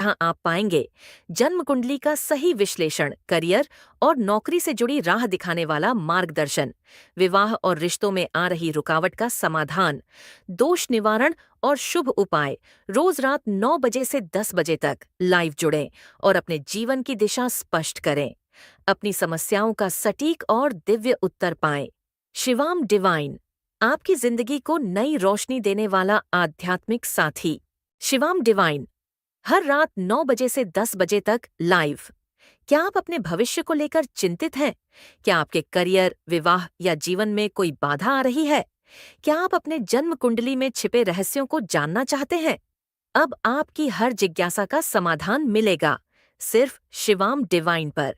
जहां आप पाएंगे जन्म कुंडली का सही विश्लेषण, करियर और नौकरी से जुड़ी राह दिखाने वाला मार्गदर्शन, विवाह और रिश्तों में आ रही रुकावट का समाधान, दोष निवारण और शुभ उपाय। रोज रात 9 बजे से 10 बजे तक लाइव जुड़ें और अपने जीवन की दिशा स्पष्ट करें। अपनी समस्याओं का सटीक और दिव्य उत्तर पाएं। शिवाम डिवाइन, आपकी जिंदगी को नई रोशनी देने वाला आध्यात्मिक साथी। शिवाम डिवाइन, हर रात 9 बजे से 10 बजे तक लाइव। क्या आप अपने भविष्य को लेकर चिंतित हैं? क्या आपके करियर, विवाह या जीवन में कोई बाधा आ रही है? क्या आप अपने जन्म कुंडली में छिपे रहस्यों को जानना चाहते हैं? अब आपकी हर जिज्ञासा का समाधान मिलेगा, सिर्फ शिवाम डिवाइन पर।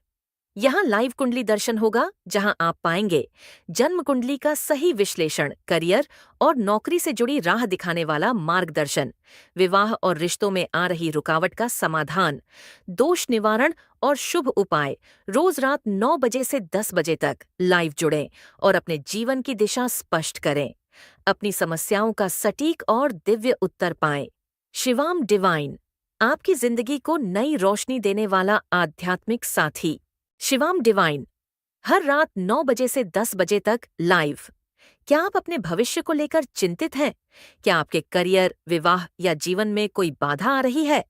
यहाँ लाइव कुंडली दर्शन होगा, जहां आप पाएंगे जन्म कुंडली का सही विश्लेषण, करियर और नौकरी से जुड़ी राह दिखाने वाला मार्गदर्शन, विवाह और रिश्तों में आ रही रुकावट का समाधान, दोष निवारण और शुभ उपाय। रोज रात 9 बजे से 10 बजे तक लाइव जुड़ें और अपने जीवन की दिशा स्पष्ट करें। अपनी समस्याओं का सटीक और दिव्य उत्तर पाएं। शिवाम डिवाइन, आपकी जिंदगी को नई रोशनी देने वाला आध्यात्मिक साथी। शिवाम डिवाइन, हर रात 9 बजे से 10 बजे तक लाइव। क्या आप अपने भविष्य को लेकर चिंतित हैं? क्या आपके करियर, विवाह या जीवन में कोई बाधा आ रही है?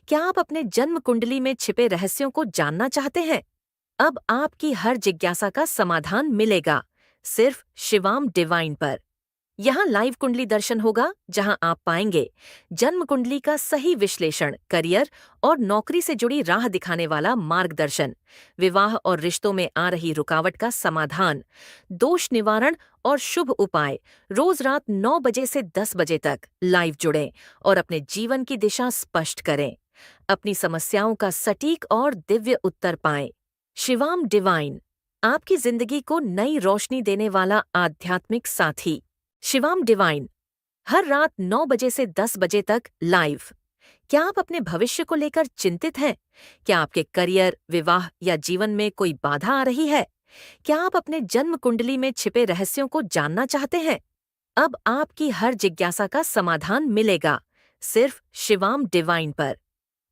क्या आप अपने जन्म कुंडली में छिपे रहस्यों को जानना चाहते हैं? अब आपकी हर जिज्ञासा का समाधान मिलेगा, सिर्फ शिवाम डिवाइन पर। यहाँ लाइव कुंडली दर्शन होगा, जहां आप पाएंगे जन्म कुंडली का सही विश्लेषण, करियर और नौकरी से जुड़ी राह दिखाने वाला मार्गदर्शन, विवाह और रिश्तों में आ रही रुकावट का समाधान, दोष निवारण और शुभ उपाय। रोज रात 9 बजे से 10 बजे तक लाइव जुड़ें और अपने जीवन की दिशा स्पष्ट करें। अपनी समस्याओं का सटीक और दिव्य उत्तर पाएं। शिवाम डिवाइन, आपकी जिंदगी को नई रोशनी देने वाला आध्यात्मिक साथी। शिवाम डिवाइन, हर रात 9 बजे से 10 बजे तक लाइव। क्या आप अपने भविष्य को लेकर चिंतित हैं? क्या आपके करियर, विवाह या जीवन में कोई बाधा आ रही है? क्या आप अपने जन्म कुंडली में छिपे रहस्यों को जानना चाहते हैं? अब आपकी हर जिज्ञासा का समाधान मिलेगा, सिर्फ शिवाम डिवाइन पर।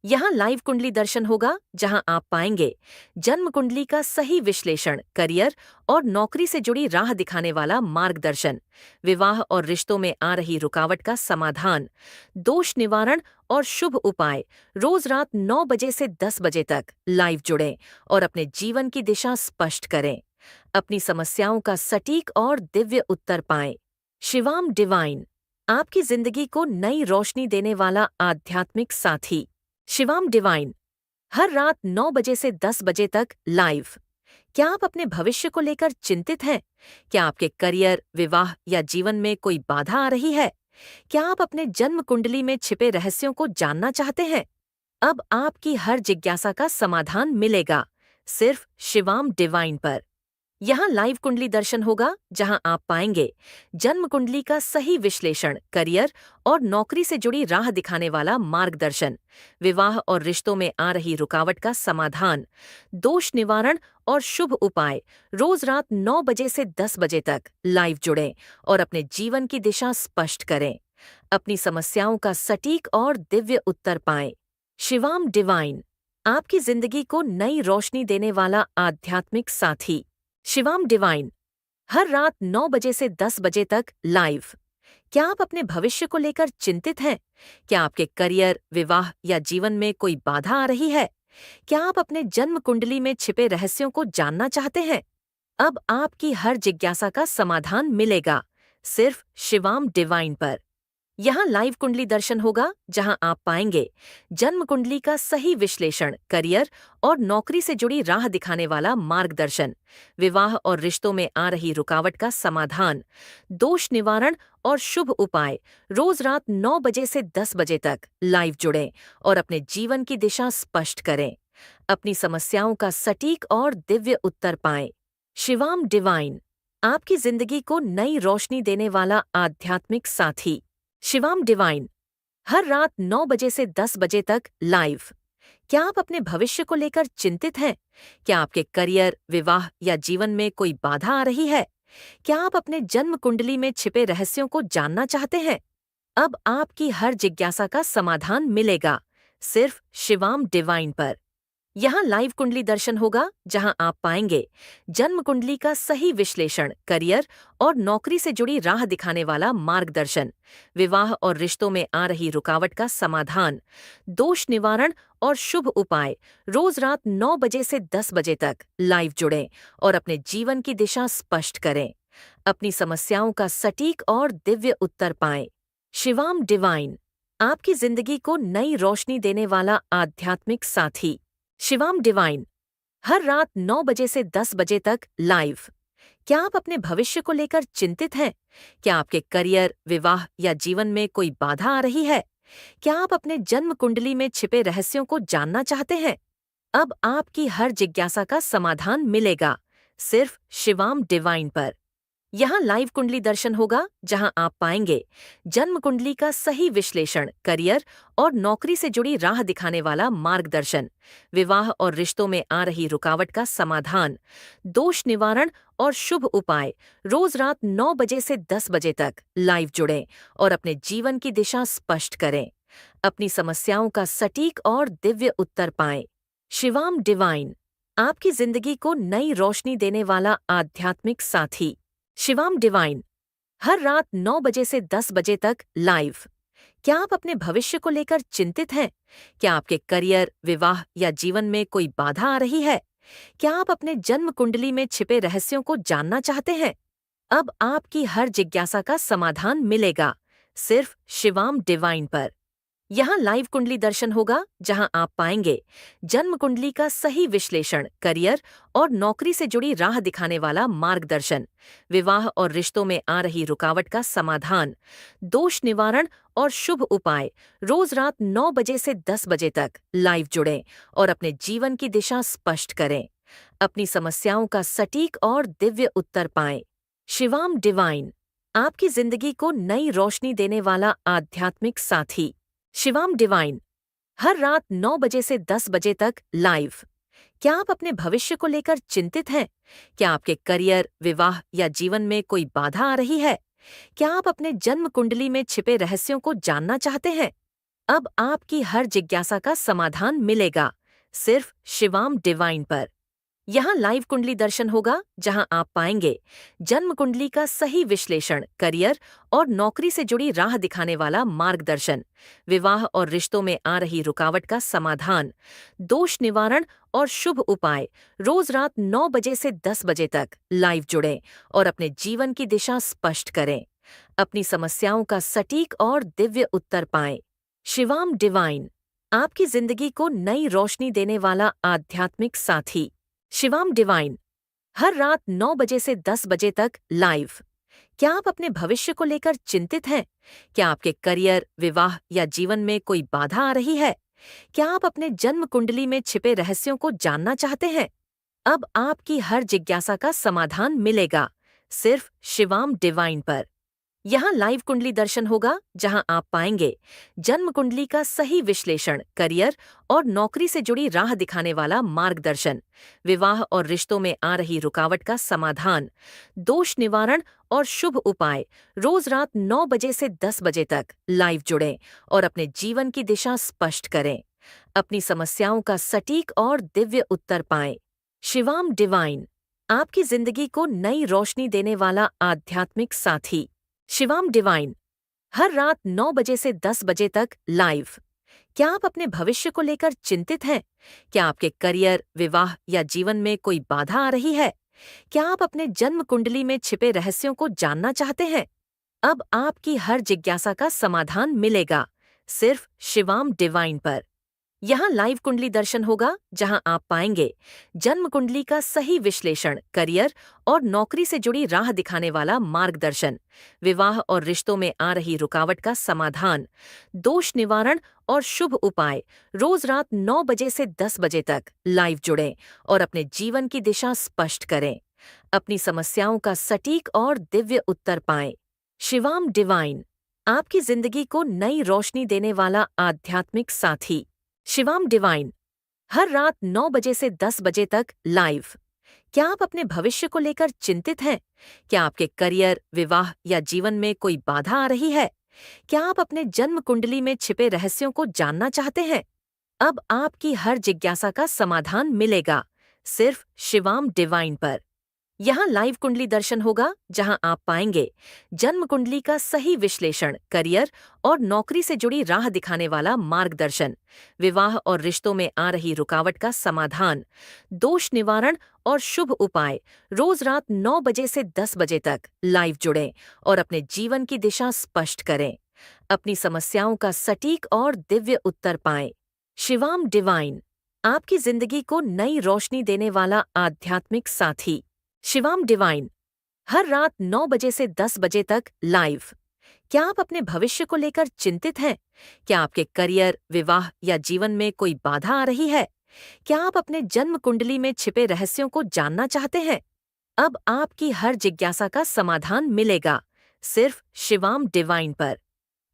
यहाँ लाइव कुंडली दर्शन होगा, जहां आप पाएंगे जन्म कुंडली का सही विश्लेषण, करियर और नौकरी से जुड़ी राह दिखाने वाला मार्गदर्शन, विवाह और रिश्तों में आ रही रुकावट का समाधान, दोष निवारण और शुभ उपाय। रोज रात 9 बजे से 10 बजे तक लाइव जुड़ें और अपने जीवन की दिशा स्पष्ट करें। अपनी समस्याओं का सटीक और दिव्य उत्तर पाएं। शिवाम डिवाइन, आपकी जिंदगी को नई रोशनी देने वाला आध्यात्मिक साथी। शिवाम डिवाइन, हर रात 9 बजे से 10 बजे तक लाइव। क्या आप अपने भविष्य को लेकर चिंतित हैं? क्या आपके करियर, विवाह या जीवन में कोई बाधा आ रही है? क्या आप अपने जन्म कुंडली में छिपे रहस्यों को जानना चाहते हैं? अब आपकी हर जिज्ञासा का समाधान मिलेगा, सिर्फ शिवाम डिवाइन पर। यहाँ लाइव कुंडली दर्शन होगा, जहां आप पाएंगे जन्म कुंडली का सही विश्लेषण, करियर और नौकरी से जुड़ी राह दिखाने वाला मार्गदर्शन, विवाह और रिश्तों में आ रही रुकावट का समाधान, दोष निवारण और शुभ उपाय। रोज रात 9 बजे से 10 बजे तक लाइव जुड़ें और अपने जीवन की दिशा स्पष्ट करें। अपनी समस्याओं का सटीक और दिव्य उत्तर पाएं। शिवाम डिवाइन, आपकी जिंदगी को नई रोशनी देने वाला आध्यात्मिक साथी। शिवाम डिवाइन, हर रात 9 बजे से 10 बजे तक लाइव। क्या आप अपने भविष्य को लेकर चिंतित हैं? क्या आपके करियर, विवाह या जीवन में कोई बाधा आ रही है? क्या आप अपने जन्म कुंडली में छिपे रहस्यों को जानना चाहते हैं? अब आपकी हर जिज्ञासा का समाधान मिलेगा, सिर्फ शिवाम डिवाइन पर। यहाँ लाइव कुंडली दर्शन होगा, जहां आप पाएंगे जन्म कुंडली का सही विश्लेषण, करियर और नौकरी से जुड़ी राह दिखाने वाला मार्गदर्शन, विवाह और रिश्तों में आ रही रुकावट का समाधान, दोष निवारण और शुभ उपाय। रोज रात 9 बजे से 10 बजे तक लाइव जुड़ें और अपने जीवन की दिशा स्पष्ट करें। अपनी समस्याओं का सटीक और दिव्य उत्तर पाएं। शिवाम डिवाइन, आपकी जिंदगी को नई रोशनी देने वाला आध्यात्मिक साथी। शिवाम डिवाइन, हर रात 9 बजे से 10 बजे तक लाइव। क्या आप अपने भविष्य को लेकर चिंतित हैं? क्या आपके करियर, विवाह या जीवन में कोई बाधा आ रही है? क्या आप अपने जन्म कुंडली में छिपे रहस्यों को जानना चाहते हैं? अब आपकी हर जिज्ञासा का समाधान मिलेगा, सिर्फ शिवाम डिवाइन पर। यहाँ लाइव कुंडली दर्शन होगा, जहां आप पाएंगे जन्म कुंडली का सही विश्लेषण, करियर और नौकरी से जुड़ी राह दिखाने वाला मार्गदर्शन, विवाह और रिश्तों में आ रही रुकावट का समाधान, दोष निवारण और शुभ उपाय। रोज रात 9 बजे से 10 बजे तक लाइव जुड़ें और अपने जीवन की दिशा स्पष्ट करें। अपनी समस्याओं का सटीक और दिव्य उत्तर पाएं। शिवाम डिवाइन, आपकी जिंदगी को नई रोशनी देने वाला आध्यात्मिक साथी। शिवाम डिवाइन, हर रात 9 बजे से 10 बजे तक लाइव। क्या आप अपने भविष्य को लेकर चिंतित हैं? क्या आपके करियर, विवाह या जीवन में कोई बाधा आ रही है? क्या आप अपने जन्म कुंडली में छिपे रहस्यों को जानना चाहते हैं? अब आपकी हर जिज्ञासा का समाधान मिलेगा, सिर्फ शिवाम डिवाइन पर। यहाँ लाइव कुंडली दर्शन होगा, जहां आप पाएंगे जन्म कुंडली का सही विश्लेषण, करियर और नौकरी से जुड़ी राह दिखाने वाला मार्गदर्शन, विवाह और रिश्तों में आ रही रुकावट का समाधान, दोष निवारण और शुभ उपाय। रोज रात 9 बजे से 10 बजे तक लाइव जुड़ें और अपने जीवन की दिशा स्पष्ट करें। अपनी समस्याओं का सटीक और दिव्य उत्तर पाएं। शिवाम डिवाइन, आपकी जिंदगी को नई रोशनी देने वाला आध्यात्मिक साथी। शिवाम डिवाइन, हर रात 9 बजे से 10 बजे तक लाइव। क्या आप अपने भविष्य को लेकर चिंतित हैं? क्या आपके करियर, विवाह या जीवन में कोई बाधा आ रही है? क्या आप अपने जन्म कुंडली में छिपे रहस्यों को जानना चाहते हैं? अब आपकी हर जिज्ञासा का समाधान मिलेगा, सिर्फ शिवाम डिवाइन पर। यहाँ लाइव कुंडली दर्शन होगा, जहां आप पाएंगे जन्म कुंडली का सही विश्लेषण, करियर और नौकरी से जुड़ी राह दिखाने वाला मार्गदर्शन, विवाह और रिश्तों में आ रही रुकावट का समाधान, दोष निवारण और शुभ उपाय। रोज रात 9 बजे से 10 बजे तक लाइव जुड़ें और अपने जीवन की दिशा स्पष्ट करें। अपनी समस्याओं का सटीक और दिव्य उत्तर पाएं। शिवाम डिवाइन, आपकी जिंदगी को नई रोशनी देने वाला आध्यात्मिक साथी। शिवाम डिवाइन, हर रात 9 बजे से 10 बजे तक लाइव। क्या आप अपने भविष्य को लेकर चिंतित हैं? क्या आपके करियर, विवाह या जीवन में कोई बाधा आ रही है? क्या आप अपने जन्म कुंडली में छिपे रहस्यों को जानना चाहते हैं? अब आपकी हर जिज्ञासा का समाधान मिलेगा, सिर्फ शिवाम डिवाइन पर। यहाँ लाइव कुंडली दर्शन होगा, जहां आप पाएंगे जन्म कुंडली का सही विश्लेषण, करियर और नौकरी से जुड़ी राह दिखाने वाला मार्गदर्शन, विवाह और रिश्तों में आ रही रुकावट का समाधान, दोष निवारण और शुभ उपाय। रोज रात 9 बजे से 10 बजे तक लाइव जुड़ें और अपने जीवन की दिशा स्पष्ट करें। अपनी समस्याओं का सटीक और दिव्य उत्तर पाएं। शिवाम डिवाइन, आपकी जिंदगी को नई रोशनी देने वाला आध्यात्मिक साथी। शिवाम डिवाइन, हर रात 9 बजे से 10 बजे तक लाइव। क्या आप अपने भविष्य को लेकर चिंतित हैं? क्या आपके करियर, विवाह या जीवन में कोई बाधा आ रही है? क्या आप अपने जन्म कुंडली में छिपे रहस्यों को जानना चाहते हैं? अब आपकी हर जिज्ञासा का समाधान मिलेगा, सिर्फ शिवाम डिवाइन पर। यहाँ लाइव कुंडली दर्शन होगा, जहां आप पाएंगे जन्म कुंडली का सही विश्लेषण, करियर और नौकरी से जुड़ी राह दिखाने वाला मार्गदर्शन, विवाह और रिश्तों में आ रही रुकावट का समाधान, दोष निवारण और शुभ उपाय। रोज रात 9 बजे से 10 बजे तक लाइव जुड़ें और अपने जीवन की दिशा स्पष्ट करें। अपनी समस्याओं का सटीक और दिव्य उत्तर पाएं। शिवाम डिवाइन, आपकी जिंदगी को नई रोशनी देने वाला आध्यात्मिक साथी। शिवाम डिवाइन, हर रात 9 बजे से 10 बजे तक लाइव। क्या आप अपने भविष्य को लेकर चिंतित हैं? क्या आपके करियर, विवाह या जीवन में कोई बाधा आ रही है? क्या आप अपने जन्म कुंडली में छिपे रहस्यों को जानना चाहते हैं? अब आपकी हर जिज्ञासा का समाधान मिलेगा, सिर्फ शिवाम डिवाइन पर। यहाँ लाइव कुंडली दर्शन होगा, जहां आप पाएंगे जन्म कुंडली का सही विश्लेषण, करियर और नौकरी से जुड़ी राह दिखाने वाला मार्गदर्शन, विवाह और रिश्तों में आ रही रुकावट का समाधान, दोष निवारण और शुभ उपाय। रोज रात 9 बजे से 10 बजे तक लाइव जुड़ें और अपने जीवन की दिशा स्पष्ट करें। अपनी समस्याओं का सटीक और दिव्य उत्तर पाएं। शिवाम डिवाइन, आपकी जिंदगी को नई रोशनी देने वाला आध्यात्मिक साथी। शिवाम डिवाइन, हर रात 9 बजे से 10 बजे तक लाइव। क्या आप अपने भविष्य को लेकर चिंतित हैं? क्या आपके करियर, विवाह या जीवन में कोई बाधा आ रही है? क्या आप अपने जन्म कुंडली में छिपे रहस्यों को जानना चाहते हैं? अब आपकी हर जिज्ञासा का समाधान मिलेगा, सिर्फ शिवाम डिवाइन पर। यहाँ लाइव कुंडली दर्शन होगा, जहाँ आप पाएंगे जन्म कुंडली का सही विश्लेषण, करियर और नौकरी से जुड़ी राह दिखाने वाला मार्गदर्शन, विवाह और रिश्तों में आ रही रुकावट का समाधान, दोष निवारण और शुभ उपाय। रोज रात 9 बजे से 10 बजे तक लाइव जुड़ें और अपने जीवन की दिशा स्पष्ट करें। अपनी समस्याओं का सटीक और दिव्य उत्तर पाएं। शिवाम डिवाइन, आपकी जिंदगी को नई रोशनी देने वाला आध्यात्मिक साथी। शिवाम डिवाइन, हर रात 9 बजे से 10 बजे तक लाइव। क्या आप अपने भविष्य को लेकर चिंतित हैं? क्या आपके करियर, विवाह या जीवन में कोई बाधा आ रही है? क्या आप अपने जन्म कुंडली में छिपे रहस्यों को जानना चाहते हैं? अब आपकी हर जिज्ञासा का समाधान मिलेगा, सिर्फ शिवाम डिवाइन पर।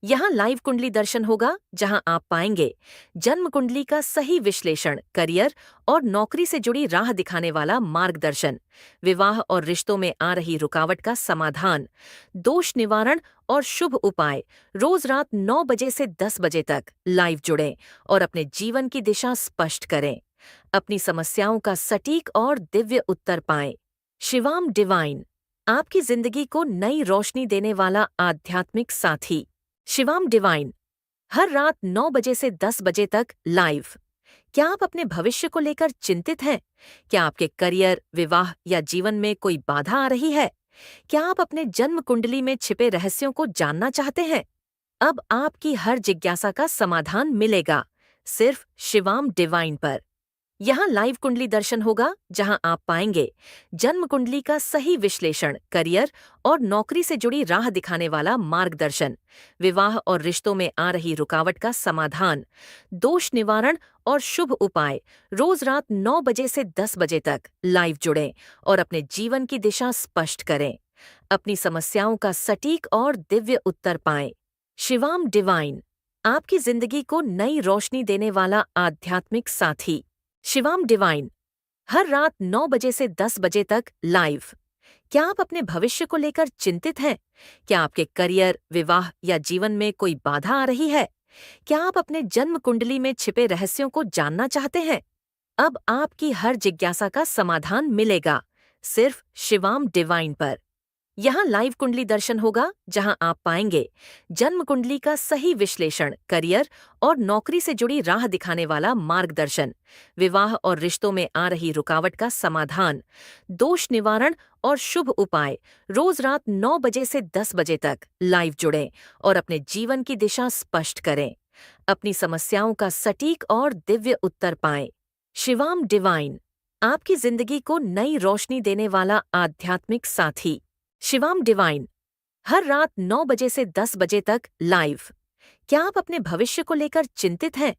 यहाँ लाइव कुंडली दर्शन होगा, जहां आप पाएंगे जन्म कुंडली का सही विश्लेषण, करियर और नौकरी से जुड़ी राह दिखाने वाला मार्गदर्शन, विवाह और रिश्तों में आ रही रुकावट का समाधान, दोष निवारण और शुभ उपाय। रोज रात 9 बजे से 10 बजे तक लाइव जुड़ें और अपने जीवन की दिशा स्पष्ट करें। अपनी समस्याओं का सटीक और दिव्य उत्तर पाएं। शिवाम डिवाइन, आपकी जिंदगी को नई रोशनी देने वाला आध्यात्मिक साथी। शिवाम डिवाइन, हर रात 9 बजे से 10 बजे तक लाइव। क्या आप अपने भविष्य को लेकर चिंतित हैं? क्या आपके करियर, विवाह या जीवन में कोई बाधा आ रही है? क्या आप अपने जन्म कुंडली में छिपे रहस्यों को जानना चाहते हैं? अब आपकी हर जिज्ञासा का समाधान मिलेगा, सिर्फ शिवाम डिवाइन पर। यहाँ लाइव कुंडली दर्शन होगा, जहां आप पाएंगे जन्म कुंडली का सही विश्लेषण, करियर और नौकरी से जुड़ी राह दिखाने वाला मार्गदर्शन, विवाह और रिश्तों में आ रही रुकावट का समाधान, दोष निवारण और शुभ उपाय। रोज रात 9 बजे से 10 बजे तक लाइव जुड़ें और अपने जीवन की दिशा स्पष्ट करें। अपनी समस्याओं का सटीक और दिव्य उत्तर पाएं। शिवाम डिवाइन, आपकी जिंदगी को नई रोशनी देने वाला आध्यात्मिक साथी। शिवाम डिवाइन, हर रात 9 बजे से 10 बजे तक लाइव। क्या आप अपने भविष्य को लेकर चिंतित हैं? क्या आपके करियर, विवाह या जीवन में कोई बाधा आ रही है? क्या आप अपने जन्म कुंडली में छिपे रहस्यों को जानना चाहते हैं? अब आपकी हर जिज्ञासा का समाधान मिलेगा, सिर्फ शिवाम डिवाइन पर। यहाँ लाइव कुंडली दर्शन होगा, जहां आप पाएंगे जन्म कुंडली का सही विश्लेषण, करियर और नौकरी से जुड़ी राह दिखाने वाला मार्गदर्शन, विवाह और रिश्तों में आ रही रुकावट का समाधान, दोष निवारण और शुभ उपाय। रोज रात 9 बजे से 10 बजे तक लाइव जुड़ें और अपने जीवन की दिशा स्पष्ट करें। अपनी समस्याओं का सटीक और दिव्य उत्तर पाएं। शिवाम डिवाइन, आपकी जिंदगी को नई रोशनी देने वाला आध्यात्मिक साथी। शिवाम डिवाइन, हर रात 9 बजे से 10 बजे तक लाइव। क्या आप अपने भविष्य को लेकर चिंतित हैं?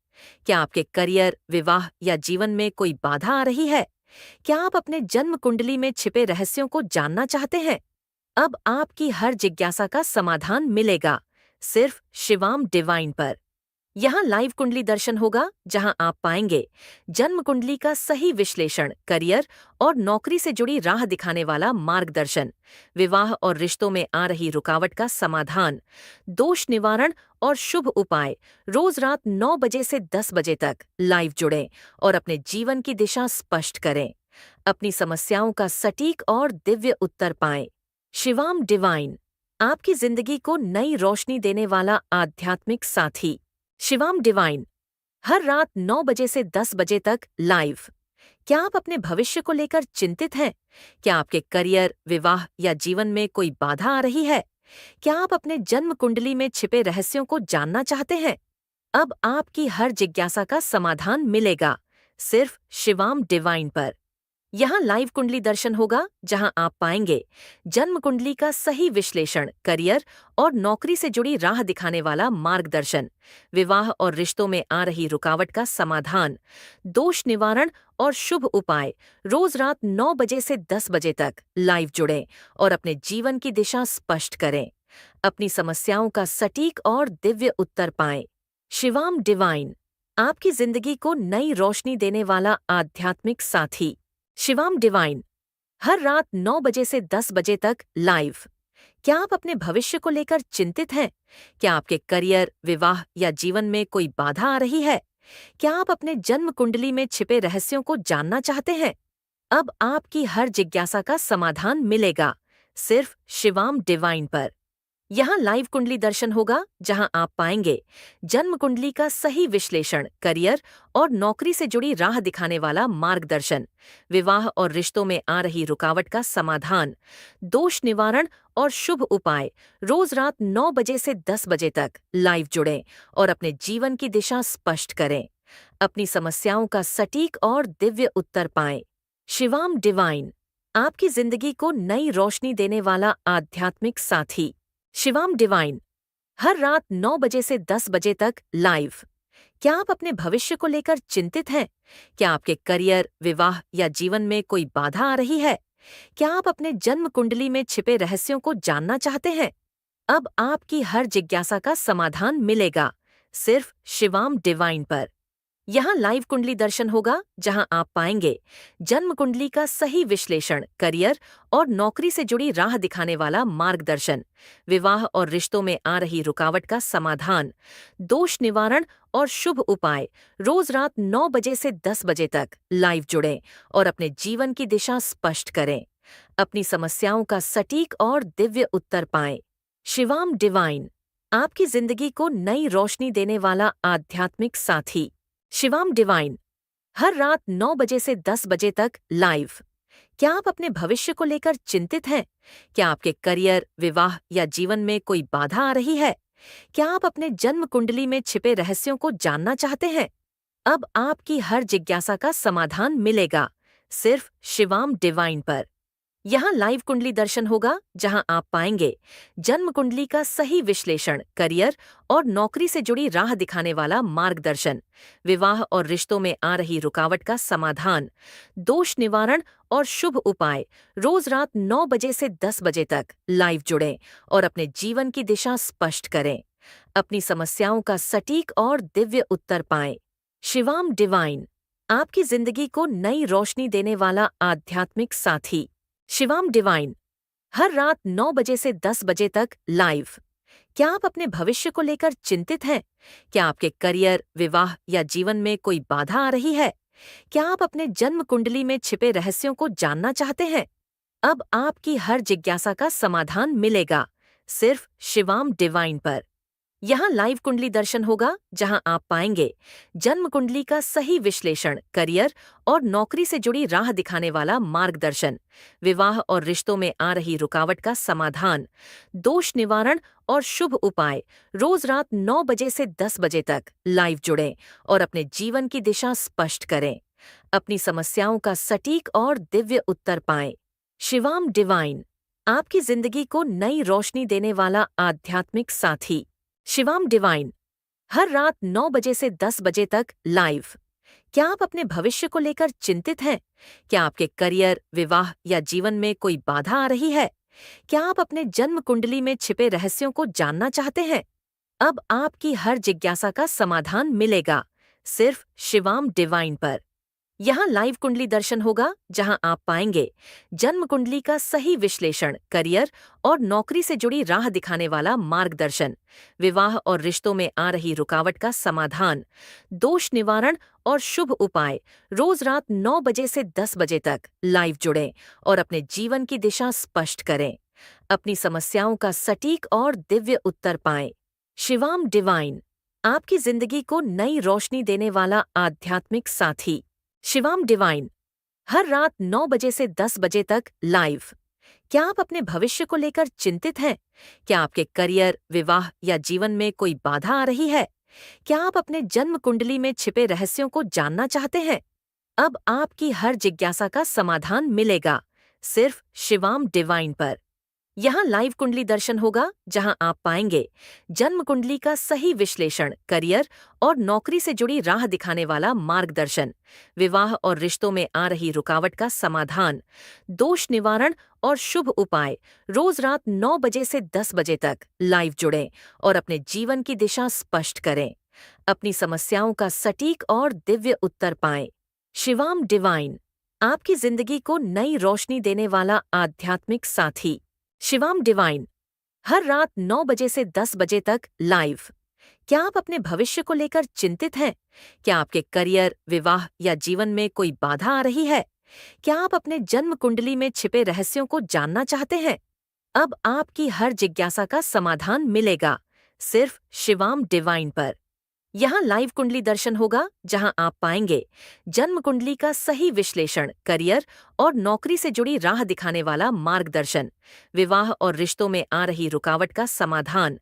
क्या आपके करियर, विवाह या जीवन में कोई बाधा आ रही है? क्या आप अपने जन्म कुंडली में छिपे रहस्यों को जानना चाहते हैं? अब आपकी हर जिज्ञासा का समाधान मिलेगा, सिर्फ शिवाम डिवाइन पर। यहाँ लाइव कुंडली दर्शन होगा, जहां आप पाएंगे जन्म कुंडली का सही विश्लेषण, करियर और नौकरी से जुड़ी राह दिखाने वाला मार्गदर्शन, विवाह और रिश्तों में आ रही रुकावट का समाधान, दोष निवारण और शुभ उपाय। रोज रात 9 बजे से 10 बजे तक लाइव जुड़ें और अपने जीवन की दिशा स्पष्ट करें। अपनी समस्याओं का सटीक और दिव्य उत्तर पाएं। शिवाम डिवाइन, आपकी जिंदगी को नई रोशनी देने वाला आध्यात्मिक साथी। शिवाम डिवाइन, हर रात 9 बजे से 10 बजे तक लाइव। क्या आप अपने भविष्य को लेकर चिंतित हैं? क्या आपके करियर, विवाह या जीवन में कोई बाधा आ रही है? क्या आप अपने जन्म कुंडली में छिपे रहस्यों को जानना चाहते हैं? अब आपकी हर जिज्ञासा का समाधान मिलेगा, सिर्फ शिवाम डिवाइन पर। यहाँ लाइव कुंडली दर्शन होगा, जहां आप पाएंगे जन्म कुंडली का सही विश्लेषण, करियर और नौकरी से जुड़ी राह दिखाने वाला मार्गदर्शन, विवाह और रिश्तों में आ रही रुकावट का समाधान, दोष निवारण और शुभ उपाय। रोज रात 9 बजे से 10 बजे तक लाइव जुड़ें और अपने जीवन की दिशा स्पष्ट करें। अपनी समस्याओं का सटीक और दिव्य उत्तर पाएं। शिवाम डिवाइन, आपकी जिंदगी को नई रोशनी देने वाला आध्यात्मिक साथी। शिवाम डिवाइन, हर रात 9 बजे से 10 बजे तक लाइव। क्या आप अपने भविष्य को लेकर चिंतित हैं? क्या आपके करियर, विवाह या जीवन में कोई बाधा आ रही है? क्या आप अपने जन्म कुंडली में छिपे रहस्यों को जानना चाहते हैं? अब आपकी हर जिज्ञासा का समाधान मिलेगा, सिर्फ शिवाम डिवाइन पर। यहाँ लाइव कुंडली दर्शन होगा, जहाँ आप पाएंगे जन्म कुंडली का सही विश्लेषण, करियर और नौकरी से जुड़ी राह दिखाने वाला मार्गदर्शन, विवाह और रिश्तों में आ रही रुकावट का समाधान, दोष निवारण और शुभ उपाय। रोज रात 9 बजे से 10 बजे तक लाइव जुड़ें और अपने जीवन की दिशा स्पष्ट करें। अपनी समस्याओं का सटीक और दिव्य उत्तर पाएं। शिवाम डिवाइन, आपकी जिंदगी को नई रोशनी देने वाला आध्यात्मिक साथी। शिवाम डिवाइन, हर रात 9 बजे से 10 बजे तक लाइव। क्या आप अपने भविष्य को लेकर चिंतित हैं? क्या आपके करियर, विवाह या जीवन में कोई बाधा आ रही है? क्या आप अपने जन्म कुंडली में छिपे रहस्यों को जानना चाहते हैं? अब आपकी हर जिज्ञासा का समाधान मिलेगा, सिर्फ शिवाम डिवाइन पर। यहाँ लाइव कुंडली दर्शन होगा, जहाँ आप पाएंगे जन्म कुंडली का सही विश्लेषण, करियर और नौकरी से जुड़ी राह दिखाने वाला मार्गदर्शन, विवाह और रिश्तों में आ रही रुकावट का समाधान, दोष निवारण और शुभ उपाय। रोज रात 9 बजे से 10 बजे तक लाइव जुड़ें और अपने जीवन की दिशा स्पष्ट करें। अपनी समस्याओं का सटीक और दिव्य उत्तर पाएं। शिवाम डिवाइन, आपकी जिंदगी को नई रोशनी देने वाला आध्यात्मिक साथी। शिवाम डिवाइन, हर रात 9 बजे से 10 बजे तक लाइव। क्या आप अपने भविष्य को लेकर चिंतित हैं? क्या आपके करियर, विवाह या जीवन में कोई बाधा आ रही है? क्या आप अपने जन्म कुंडली में छिपे रहस्यों को जानना चाहते हैं? अब आपकी हर जिज्ञासा का समाधान मिलेगा, सिर्फ शिवाम डिवाइन पर। यहाँ लाइव कुंडली दर्शन होगा, जहाँ आप पाएंगे जन्म कुंडली का सही विश्लेषण, करियर और नौकरी से जुड़ी राह दिखाने वाला मार्गदर्शन, विवाह और रिश्तों में आ रही रुकावट का समाधान, दोष निवारण और शुभ उपाय। रोज रात 9 बजे से 10 बजे तक लाइव जुड़ें और अपने जीवन की दिशा स्पष्ट करें। अपनी समस्याओं का सटीक और दिव्य उत्तर पाएं। शिवाम डिवाइन, आपकी जिंदगी को नई रोशनी देने वाला आध्यात्मिक साथी। शिवाम डिवाइन, हर रात 9 बजे से 10 बजे तक लाइव। क्या आप अपने भविष्य को लेकर चिंतित हैं? क्या आपके करियर, विवाह या जीवन में कोई बाधा आ रही है? क्या आप अपने जन्म कुंडली में छिपे रहस्यों को जानना चाहते हैं? अब आपकी हर जिज्ञासा का समाधान मिलेगा, सिर्फ शिवाम डिवाइन पर। यहाँ लाइव कुंडली दर्शन होगा, जहाँ आप पाएंगे जन्म कुंडली का सही विश्लेषण, करियर और नौकरी से जुड़ी राह दिखाने वाला मार्गदर्शन, विवाह और रिश्तों में आ रही रुकावट का समाधान, दोष निवारण और शुभ उपाय। रोज रात 9 बजे से 10 बजे तक लाइव जुड़ें और अपने जीवन की दिशा स्पष्ट करें। अपनी समस्याओं का सटीक और दिव्य उत्तर पाएं। शिवाम डिवाइन, आपकी जिंदगी को नई रोशनी देने वाला आध्यात्मिक साथी। शिवाम डिवाइन, हर रात 9 बजे से 10 बजे तक लाइव। क्या आप अपने भविष्य को लेकर चिंतित हैं? क्या आपके करियर, विवाह या जीवन में कोई बाधा आ रही है? क्या आप अपने जन्म कुंडली में छिपे रहस्यों को जानना चाहते हैं? अब आपकी हर जिज्ञासा का समाधान मिलेगा, सिर्फ शिवाम डिवाइन पर। यहाँ लाइव कुंडली दर्शन होगा, जहाँ आप पाएंगे जन्म कुंडली का सही विश्लेषण, करियर और नौकरी से जुड़ी राह दिखाने वाला मार्गदर्शन, विवाह और रिश्तों में आ रही रुकावट का समाधान, दोष निवारण और शुभ उपाय। रोज रात 9 बजे से 10 बजे तक लाइव जुड़ें और अपने जीवन की दिशा स्पष्ट करें। अपनी समस्याओं का सटीक और दिव्य उत्तर पाएं। शिवाम डिवाइन, आपकी जिंदगी को नई रोशनी देने वाला आध्यात्मिक साथी। शिवाम डिवाइन, हर रात 9 बजे से 10 बजे तक लाइव। क्या आप अपने भविष्य को लेकर चिंतित हैं? क्या आपके करियर, विवाह या जीवन में कोई बाधा आ रही है? क्या आप अपने जन्म कुंडली में छिपे रहस्यों को जानना चाहते हैं? अब आपकी हर जिज्ञासा का समाधान मिलेगा, सिर्फ शिवाम डिवाइन पर। यहाँ लाइव कुंडली दर्शन होगा, जहाँ आप पाएंगे जन्म कुंडली का सही विश्लेषण, करियर और नौकरी से जुड़ी राह दिखाने वाला मार्गदर्शन, विवाह और रिश्तों में आ रही रुकावट का समाधान, दोष निवारण और शुभ उपाय। रोज रात 9 बजे से 10 बजे तक लाइव जुड़ें और अपने जीवन की दिशा स्पष्ट करें। अपनी समस्याओं का सटीक और दिव्य उत्तर पाएं। शिवाम डिवाइन, आपकी जिंदगी को नई रोशनी देने वाला आध्यात्मिक साथी। शिवाम डिवाइन, हर रात 9 बजे से 10 बजे तक लाइव। क्या आप अपने भविष्य को लेकर चिंतित हैं? क्या आपके करियर, विवाह या जीवन में कोई बाधा आ रही है? क्या आप अपने जन्म कुंडली में छिपे रहस्यों को जानना चाहते हैं? अब आपकी हर जिज्ञासा का समाधान मिलेगा, सिर्फ शिवाम डिवाइन पर। यहाँ लाइव कुंडली दर्शन होगा, जहां आप पाएंगे जन्म कुंडली का सही विश्लेषण, करियर और नौकरी से जुड़ी राह दिखाने वाला मार्गदर्शन, विवाह और रिश्तों में आ रही रुकावट का समाधान,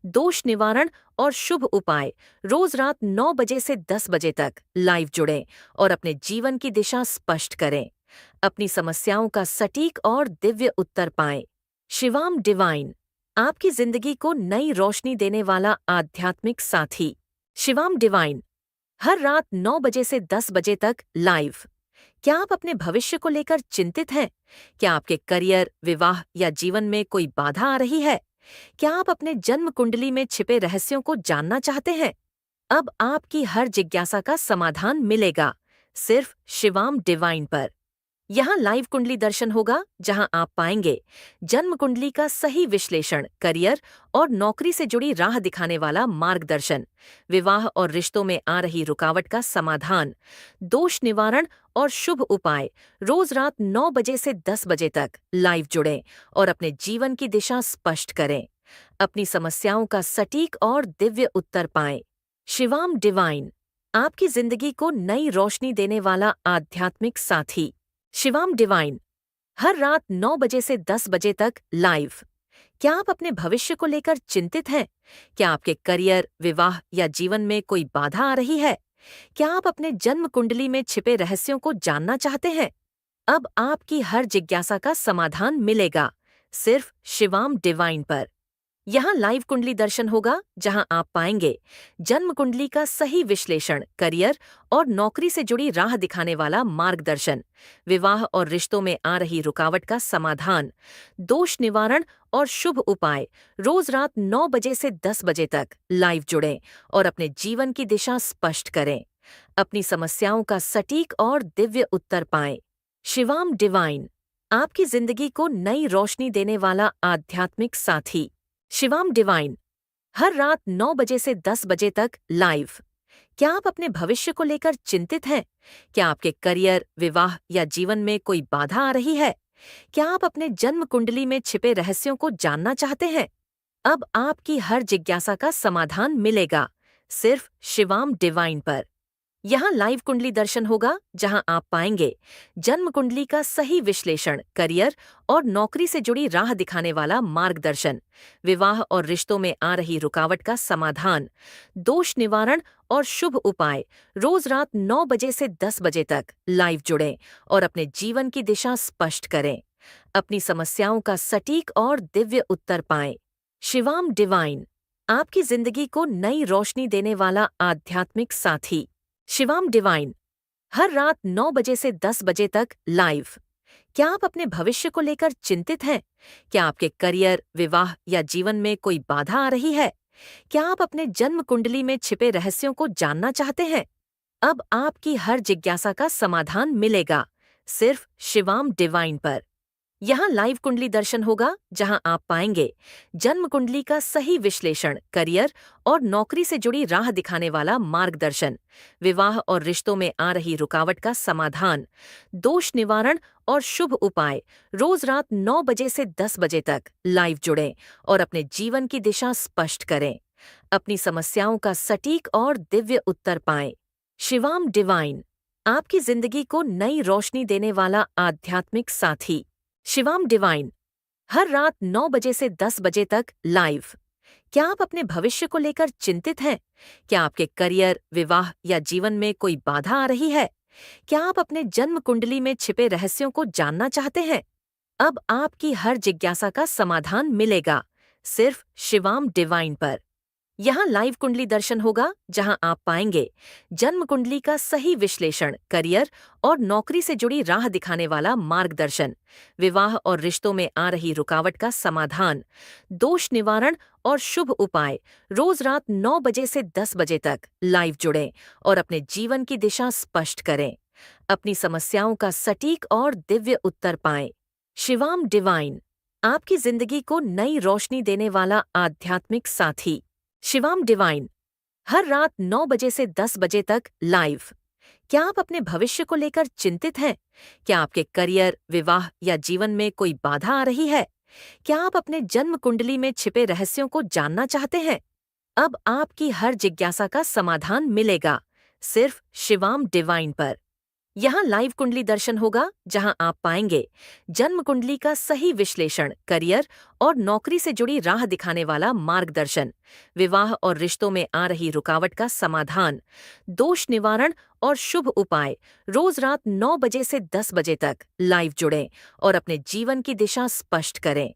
दोष निवारण और शुभ उपाय। रोज रात 9 बजे से 10 बजे तक लाइव जुड़ें और अपने जीवन की दिशा स्पष्ट करें। अपनी समस्याओं का सटीक और दिव्य उत्तर पाएं। शिवाम डिवाइन, आपकी जिंदगी को नई रोशनी देने वाला आध्यात्मिक साथी। शिवाम डिवाइन, हर रात 9 बजे से 10 बजे तक लाइव। क्या आप अपने भविष्य को लेकर चिंतित हैं? क्या आपके करियर, विवाह या जीवन में कोई बाधा आ रही है? क्या आप अपने जन्म कुंडली में छिपे रहस्यों को जानना चाहते हैं? अब आपकी हर जिज्ञासा का समाधान मिलेगा, सिर्फ शिवाम डिवाइन पर। यहाँ लाइव कुंडली दर्शन होगा, जहां आप पाएंगे जन्म कुंडली का सही विश्लेषण, करियर और नौकरी से जुड़ी राह दिखाने वाला मार्गदर्शन, विवाह और रिश्तों में आ रही रुकावट का समाधान, दोष निवारण और शुभ उपाय। रोज रात 9 बजे से 10 बजे तक लाइव जुड़ें और अपने जीवन की दिशा स्पष्ट करें। अपनी समस्याओं का सटीक और दिव्य उत्तर पाएं। शिवाम डिवाइन, आपकी जिंदगी को नई रोशनी देने वाला आध्यात्मिक साथी। शिवाम डिवाइन, हर रात 9 बजे से 10 बजे तक लाइव। क्या आप अपने भविष्य को लेकर चिंतित हैं? क्या आपके करियर, विवाह या जीवन में कोई बाधा आ रही है? क्या आप अपने जन्म कुंडली में छिपे रहस्यों को जानना चाहते हैं? अब आपकी हर जिज्ञासा का समाधान मिलेगा, सिर्फ शिवाम डिवाइन पर। यहाँ लाइव कुंडली दर्शन होगा, जहां आप पाएंगे जन्म कुंडली का सही विश्लेषण, करियर और नौकरी से जुड़ी राह दिखाने वाला मार्गदर्शन, विवाह और रिश्तों में आ रही रुकावट का समाधान, दोष निवारण और शुभ उपाय। रोज रात 9 बजे से 10 बजे तक लाइव जुड़ें और अपने जीवन की दिशा स्पष्ट करें। अपनी समस्याओं का सटीक और दिव्य उत्तर पाएं। शिवाम डिवाइन, आपकी जिंदगी को नई रोशनी देने वाला आध्यात्मिक साथी। शिवाम डिवाइन, हर रात 9 बजे से 10 बजे तक लाइव। क्या आप अपने भविष्य को लेकर चिंतित हैं? क्या आपके करियर, विवाह या जीवन में कोई बाधा आ रही है? क्या आप अपने जन्म कुंडली में छिपे रहस्यों को जानना चाहते हैं? अब आपकी हर जिज्ञासा का समाधान मिलेगा, सिर्फ शिवाम डिवाइन पर। यहाँ लाइव कुंडली दर्शन होगा, जहां आप पाएंगे जन्म कुंडली का सही विश्लेषण, करियर और नौकरी से जुड़ी राह दिखाने वाला मार्गदर्शन, विवाह और रिश्तों में आ रही रुकावट का समाधान, दोष निवारण और शुभ उपाय। रोज रात 9 बजे से 10 बजे तक लाइव जुड़ें और अपने जीवन की दिशा स्पष्ट करें। अपनी समस्याओं का सटीक और दिव्य उत्तर पाएं। शिवाम डिवाइन, आपकी जिंदगी को नई रोशनी देने वाला आध्यात्मिक साथी। शिवाम डिवाइन, हर रात 9 बजे से 10 बजे तक लाइव। क्या आप अपने भविष्य को लेकर चिंतित हैं? क्या आपके करियर, विवाह या जीवन में कोई बाधा आ रही है? क्या आप अपने जन्म कुंडली में छिपे रहस्यों को जानना चाहते हैं? अब आपकी हर जिज्ञासा का समाधान मिलेगा, सिर्फ शिवाम डिवाइन पर। यहाँ लाइव कुंडली दर्शन होगा, जहां आप पाएंगे जन्म कुंडली का सही विश्लेषण, करियर और नौकरी से जुड़ी राह दिखाने वाला मार्गदर्शन, विवाह और रिश्तों में आ रही रुकावट का समाधान, दोष निवारण और शुभ उपाय। रोज रात 9 बजे से 10 बजे तक लाइव जुड़ें और अपने जीवन की दिशा स्पष्ट करें। अपनी समस्याओं का सटीक और दिव्य उत्तर पाएं। शिवाम डिवाइन, आपकी जिंदगी को नई रोशनी देने वाला आध्यात्मिक साथी। शिवाम डिवाइन, हर रात 9 बजे से 10 बजे तक लाइव। क्या आप अपने भविष्य को लेकर चिंतित हैं? क्या आपके करियर, विवाह या जीवन में कोई बाधा आ रही है? क्या आप अपने जन्म कुंडली में छिपे रहस्यों को जानना चाहते हैं? अब आपकी हर जिज्ञासा का समाधान मिलेगा, सिर्फ शिवाम डिवाइन पर। यहाँ लाइव कुंडली दर्शन होगा, जहां आप पाएंगे जन्म कुंडली का सही विश्लेषण, करियर और नौकरी से जुड़ी राह दिखाने वाला मार्गदर्शन, विवाह और रिश्तों में आ रही रुकावट का समाधान, दोष निवारण और शुभ उपाय। रोज रात 9 बजे से 10 बजे तक लाइव जुड़ें और अपने जीवन की दिशा स्पष्ट करें। अपनी समस्याओं का सटीक और दिव्य उत्तर पाएं। शिवाम डिवाइन, आपकी जिंदगी को नई रोशनी देने वाला आध्यात्मिक साथी। शिवाम डिवाइन, हर रात 9 बजे से 10 बजे तक लाइव। क्या आप अपने भविष्य को लेकर चिंतित हैं? क्या आपके करियर, विवाह या जीवन में कोई बाधा आ रही है? क्या आप अपने जन्म कुंडली में छिपे रहस्यों को जानना चाहते हैं? अब आपकी हर जिज्ञासा का समाधान मिलेगा, सिर्फ शिवाम डिवाइन पर। यहाँ लाइव कुंडली दर्शन होगा, जहाँ आप पाएंगे जन्म कुंडली का सही विश्लेषण, करियर और नौकरी से जुड़ी राह दिखाने वाला मार्गदर्शन, विवाह और रिश्तों में आ रही रुकावट का समाधान, दोष निवारण और शुभ उपाय। रोज रात 9 बजे से 10 बजे तक लाइव जुड़ें और अपने जीवन की दिशा स्पष्ट करें।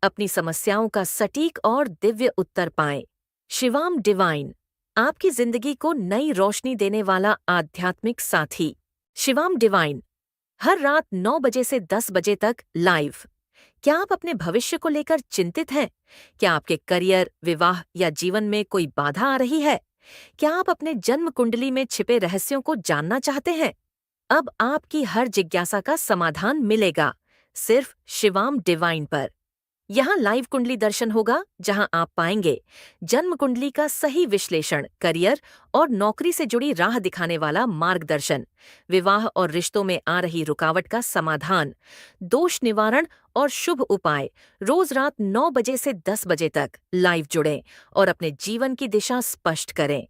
अपनी समस्याओं का सटीक और दिव्य उत्तर पाएं। शिवाम डिवाइन, आपकी जिंदगी को नई रोशनी देने वाला आध्यात्मिक साथी। शिवाम डिवाइन, हर रात 9 बजे से 10 बजे तक लाइव। क्या आप अपने भविष्य को लेकर चिंतित हैं? क्या आपके करियर, विवाह या जीवन में कोई बाधा आ रही है? क्या आप अपने जन्म कुंडली में छिपे रहस्यों को जानना चाहते हैं? अब आपकी हर जिज्ञासा का समाधान मिलेगा, सिर्फ शिवाम डिवाइन पर। यहाँ लाइव कुंडली दर्शन होगा, जहाँ आप पाएंगे जन्म कुंडली का सही विश्लेषण, करियर और नौकरी से जुड़ी राह दिखाने वाला मार्गदर्शन, विवाह और रिश्तों में आ रही रुकावट का समाधान, दोष निवारण और शुभ उपाय। रोज रात 9 बजे से 10 बजे तक लाइव जुड़ें और अपने जीवन की दिशा स्पष्ट करें।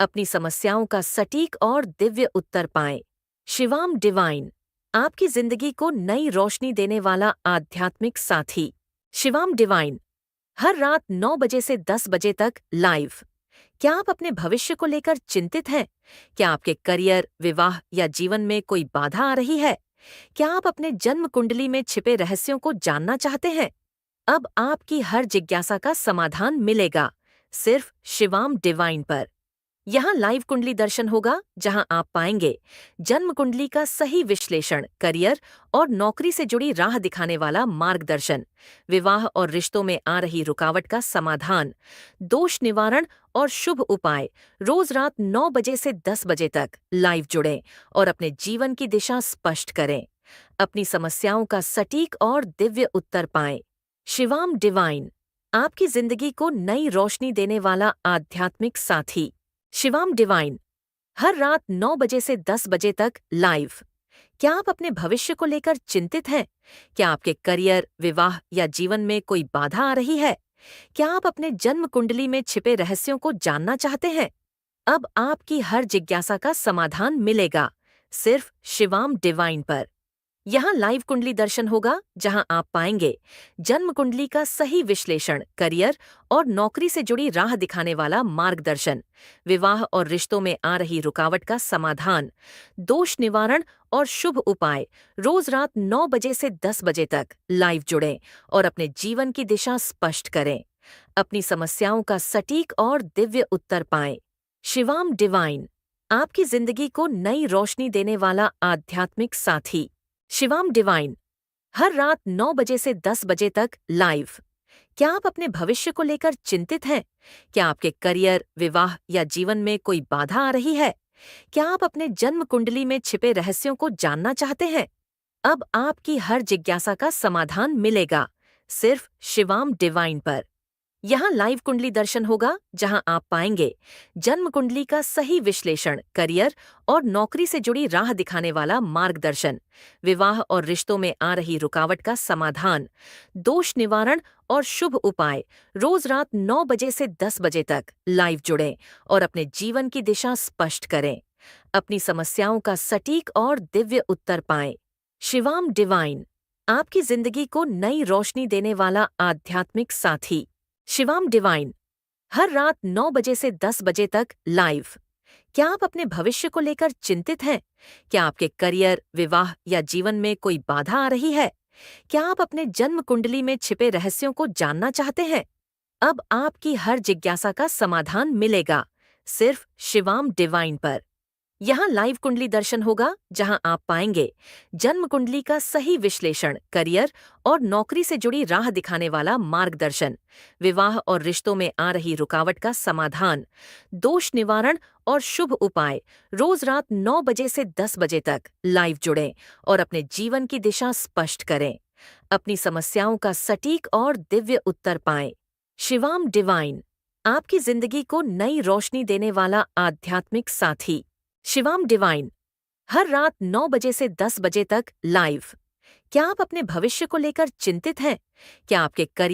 अपनी समस्याओं का सटीक और दिव्य उत्तर पाएं। शिवाम डिवाइन, आपकी जिंदगी को नई रोशनी देने वाला आध्यात्मिक साथी। शिवाम डिवाइन, हर रात 9 बजे से 10 बजे तक लाइव। क्या आप अपने भविष्य को लेकर चिंतित हैं? क्या आपके करियर, विवाह या जीवन में कोई बाधा आ रही है? क्या आप अपने जन्म कुंडली में छिपे रहस्यों को जानना चाहते हैं? अब आपकी हर जिज्ञासा का समाधान मिलेगा, सिर्फ शिवाम डिवाइन पर। यहाँ लाइव कुंडली दर्शन होगा, जहाँ आप पाएंगे जन्म कुंडली का सही विश्लेषण, करियर और नौकरी से जुड़ी राह दिखाने वाला मार्गदर्शन, विवाह और रिश्तों में आ रही रुकावट का समाधान, दोष निवारण और शुभ उपाय। रोज रात 9 बजे से 10 बजे तक लाइव जुड़ें और अपने जीवन की दिशा स्पष्ट करें। अपनी समस्याओं का सटीक और दिव्य उत्तर पाएं। शिवाम डिवाइन, आपकी जिंदगी को नई रोशनी देने वाला आध्यात्मिक साथी। शिवाम डिवाइन, हर रात 9 बजे से 10 बजे तक लाइव। क्या आप अपने भविष्य को लेकर चिंतित हैं? क्या आपके करियर, विवाह या जीवन में कोई बाधा आ रही है? क्या आप अपने जन्म कुंडली में छिपे रहस्यों को जानना चाहते हैं? अब आपकी हर जिज्ञासा का समाधान मिलेगा, सिर्फ शिवाम डिवाइन पर। यहाँ लाइव कुंडली दर्शन होगा, जहाँ आप पाएंगे जन्म कुंडली का सही विश्लेषण, करियर और नौकरी से जुड़ी राह दिखाने वाला मार्गदर्शन, विवाह और रिश्तों में आ रही रुकावट का समाधान, दोष निवारण और शुभ उपाय। रोज रात 9 बजे से 10 बजे तक लाइव जुड़ें और अपने जीवन की दिशा स्पष्ट करें। अपनी समस्याओं का सटीक और दिव्य उत्तर पाएं। शिवाम डिवाइन, आपकी जिंदगी को नई रोशनी देने वाला आध्यात्मिक साथी। शिवाम डिवाइन, हर रात 9 बजे से 10 बजे तक लाइव। क्या आप अपने भविष्य को लेकर चिंतित हैं? क्या आपके करियर, विवाह या जीवन में कोई बाधा आ रही है? क्या आप अपने जन्म कुंडली में छिपे रहस्यों को जानना चाहते हैं? अब आपकी हर जिज्ञासा का समाधान मिलेगा, सिर्फ शिवाम डिवाइन पर। यहाँ लाइव कुंडली दर्शन होगा, जहाँ आप पाएंगे जन्म कुंडली का सही विश्लेषण, करियर और नौकरी से जुड़ी राह दिखाने वाला मार्गदर्शन, विवाह और रिश्तों में आ रही रुकावट का समाधान, दोष निवारण और शुभ उपाय। रोज रात 9 बजे से 10 बजे तक लाइव जुड़ें और अपने जीवन की दिशा स्पष्ट करें। अपनी समस्याओं का सटीक और दिव्य उत्तर पाएं। शिवाम डिवाइन, आपकी जिंदगी को नई रोशनी देने वाला आध्यात्मिक साथी। शिवाम डिवाइन, हर रात 9 बजे से 10 बजे तक लाइव। क्या आप अपने भविष्य को लेकर चिंतित हैं? क्या आपके करियर, विवाह या जीवन में कोई बाधा आ रही है? क्या आप अपने जन्म कुंडली में छिपे रहस्यों को जानना चाहते हैं? अब आपकी हर जिज्ञासा का समाधान मिलेगा, सिर्फ शिवाम डिवाइन पर। यहाँ लाइव कुंडली दर्शन होगा, जहाँ आप पाएंगे जन्म कुंडली का सही विश्लेषण, करियर और नौकरी से जुड़ी राह दिखाने वाला मार्गदर्शन, विवाह और रिश्तों में आ रही रुकावट का समाधान, दोष निवारण और शुभ उपाय। रोज रात 9 बजे से 10 बजे तक लाइव जुड़ें और अपने जीवन की दिशा स्पष्ट करें। अपनी समस्याओं का सटीक और दिव्य उत्तर पाएं। शिवाम डिवाइन, आपकी जिंदगी को नई रोशनी देने वाला आध्यात्मिक साथी। शिवम डिवाइन, हर रात 9 बजे से 10 बजे तक लाइव। क्या आप अपने भविष्य को लेकर चिंतित हैं? क्या आपके करियर